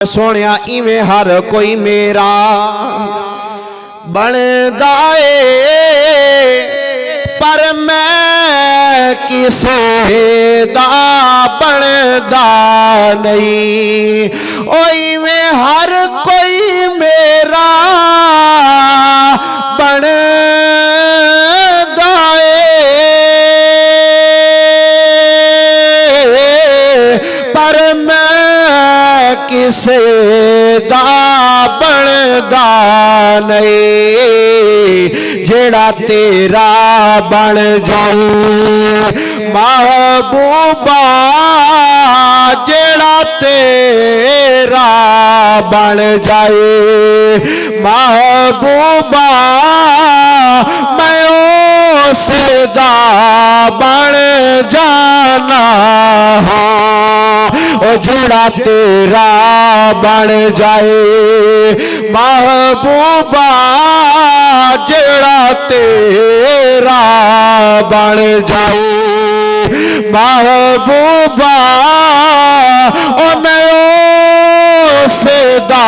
सोनिया इवें हर कोई मेरा बनदा ए, पर मैं किसे दा बनदा नहीं। ओ इवें हर कोई मेरा बनदा ए, पर मैं किसे दा बनदा नहीं। जेड़ा तेरा बन जाए महबूबा, जेड़ा तेरा बन जाए महबूबा, मैं उसदा बन जाना हाँ। जेड़ा तेरा बन जाए महबूबा, जेड़ा तेरा बन जाए महबूबा, ओ मैं उसदा